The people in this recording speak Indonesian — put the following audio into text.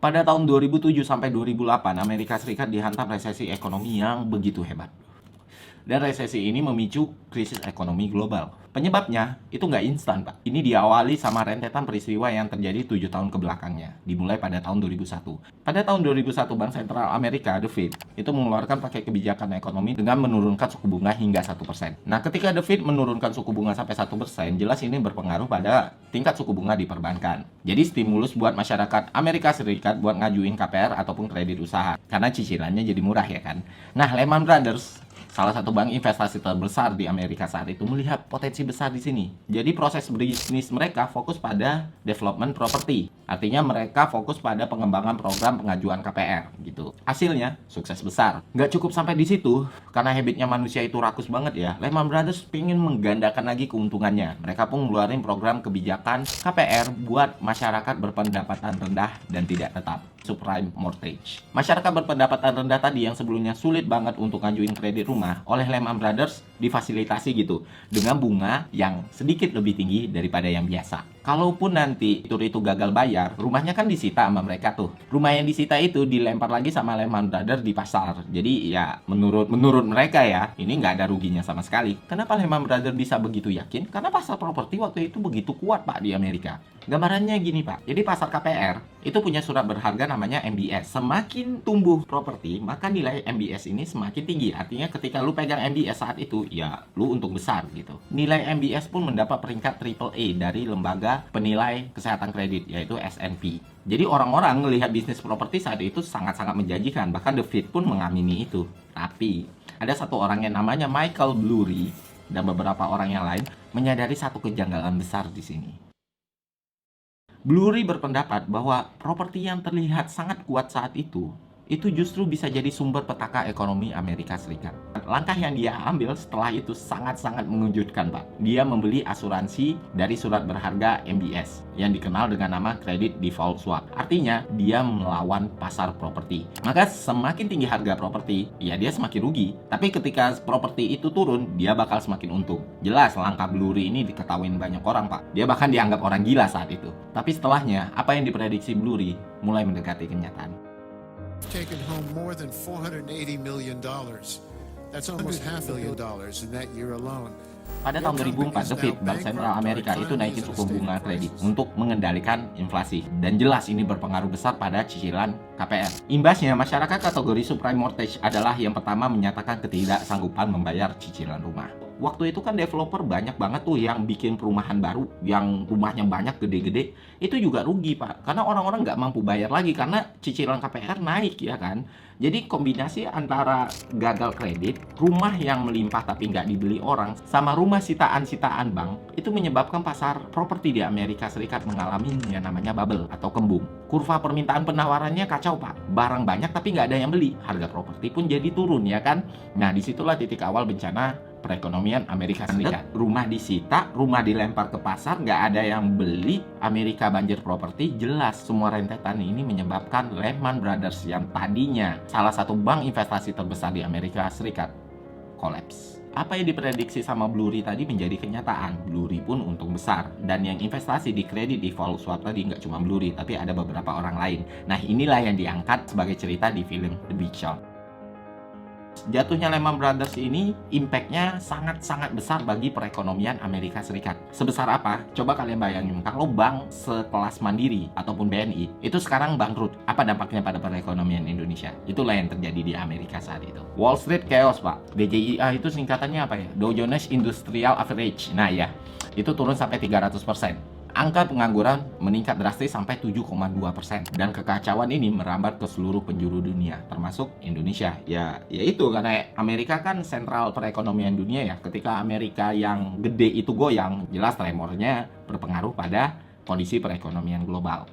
Pada tahun 2007 sampai 2008, Amerika Serikat dihantam resesi ekonomi yang begitu hebat. Dan resesi ini memicu krisis ekonomi global. Penyebabnya itu nggak instan, Pak. Ini diawali sama rentetan peristiwa yang terjadi 7 tahun ke belakangnya, dimulai pada tahun 2001. Pada tahun 2001, Bank Sentral Amerika, The Fed, itu mengeluarkan paket kebijakan ekonomi dengan menurunkan suku bunga hingga 1%. Nah, ketika The Fed menurunkan suku bunga sampai 1%, jelas ini berpengaruh pada tingkat suku bunga di perbankan. Jadi stimulus buat masyarakat Amerika Serikat buat ngajuin KPR ataupun kredit usaha, karena cicilannya jadi murah ya kan. Nah, Lehman Brothers, salah satu bank investasi terbesar di Amerika saat itu, melihat potensi besar di sini. Jadi proses bisnis mereka fokus pada development property. Artinya mereka fokus pada pengembangan program pengajuan KPR gitu. Hasilnya sukses besar. Nggak cukup sampai di situ, karena habitnya manusia itu rakus banget ya. Lehman Brothers pengen menggandakan lagi keuntungannya. Mereka pun ngeluarin program kebijakan KPR buat masyarakat berpendapatan rendah dan tidak tetap, subprime mortgage. Masyarakat berpendapatan rendah tadi yang sebelumnya sulit banget untuk ngajuin kredit rumah, oleh Lehman Brothers difasilitasi gitu dengan bunga yang sedikit lebih tinggi daripada yang biasa. Kalaupun nanti itu gagal bayar, rumahnya kan disita sama mereka tuh. Rumah yang disita itu dilempar lagi sama Lehman Brothers di pasar. Jadi ya menurut mereka ya, ini nggak ada ruginya sama sekali. Kenapa Lehman Brothers bisa begitu yakin? Karena pasar properti waktu itu begitu kuat, Pak, di Amerika. Gambarannya gini, Pak. Jadi pasar KPR itu punya surat berharga namanya MBS. Semakin tumbuh properti, maka nilai MBS ini semakin tinggi. Artinya ketika lu pegang MBS saat itu, ya lu untung besar gitu. Nilai MBS pun mendapat peringkat AAA dari lembaga penilai kesehatan kredit, yaitu S&P. Jadi orang-orang melihat bisnis properti saat itu sangat-sangat menjanjikan. Bahkan The Fed pun mengamini itu. Tapi ada satu orang yang namanya Michael Burry dan beberapa orang yang lain menyadari satu kejanggalan besar di sini. Burry berpendapat bahwa properti yang terlihat sangat kuat saat itu justru bisa jadi sumber petaka ekonomi Amerika Serikat. Langkah yang dia ambil setelah itu sangat-sangat mengejutkan, Pak. Dia membeli asuransi dari surat berharga MBS yang dikenal dengan nama Credit Default Swap. Artinya, dia melawan pasar properti. Maka semakin tinggi harga properti, ya dia semakin rugi. Tapi ketika properti itu turun, dia bakal semakin untung. Jelas langkah Burry ini diketahui banyak orang, Pak. Dia bahkan dianggap orang gila saat itu. Tapi setelahnya, apa yang diprediksi Burry mulai mendekati kenyataan. Taken home more than $480 million. That's almost $500 million in that year alone. Pada tahun 2004, The Fed, Bank Sentral Amerika, itu naikin suku bunga kredit untuk mengendalikan inflasi. Dan jelas ini berpengaruh besar pada cicilan KPR. Imbasnya, masyarakat kategori subprime mortgage adalah yang pertama menyatakan ketidaksanggupan membayar cicilan rumah. Waktu itu kan developer banyak banget tuh yang bikin perumahan baru, yang rumahnya banyak gede-gede, itu juga rugi, Pak. Karena orang-orang nggak mampu bayar lagi karena cicilan KPR naik ya kan. Jadi kombinasi antara gagal kredit, rumah yang melimpah tapi nggak dibeli orang, sama rumah sitaan-sitaan bank, itu menyebabkan pasar properti di Amerika Serikat mengalami yang namanya bubble atau kembung. Kurva permintaan penawarannya kacau, Pak. Barang banyak tapi nggak ada yang beli. Harga properti pun jadi turun ya kan. Nah, disitulah titik awal bencana perekonomian Amerika Serikat. Rumah disita, rumah dilempar ke pasar, nggak ada yang beli, Amerika banjir properti. Jelas semua rentetan ini menyebabkan Lehman Brothers yang tadinya salah satu bank investasi terbesar di Amerika Serikat kolaps. Apa yang diprediksi sama Burry tadi menjadi kenyataan. Burry pun untung besar. Dan yang investasi di Credit Default Swap tadi nggak cuma Burry, tapi ada beberapa orang lain. Nah, inilah yang diangkat sebagai cerita di film The Big Short. Jatuhnya Lehman Brothers ini impact-nya sangat-sangat besar bagi perekonomian Amerika Serikat. Sebesar apa? Coba kalian bayangin, kalau bank sekelas Mandiri ataupun BNI itu sekarang bangkrut, apa dampaknya pada perekonomian Indonesia? Itulah yang terjadi di Amerika saat itu. Wall Street chaos, Pak. DJIA itu singkatannya apa ya? Dow Jones Industrial Average. Nah ya, itu turun sampai 300%. Angka pengangguran meningkat drastis sampai 7,2%. Dan kekacauan ini merambat ke seluruh penjuru dunia, termasuk Indonesia. Ya itu karena Amerika kan sentral perekonomian dunia ya. Ketika Amerika yang gede itu goyang, jelas tremornya berpengaruh pada kondisi perekonomian global.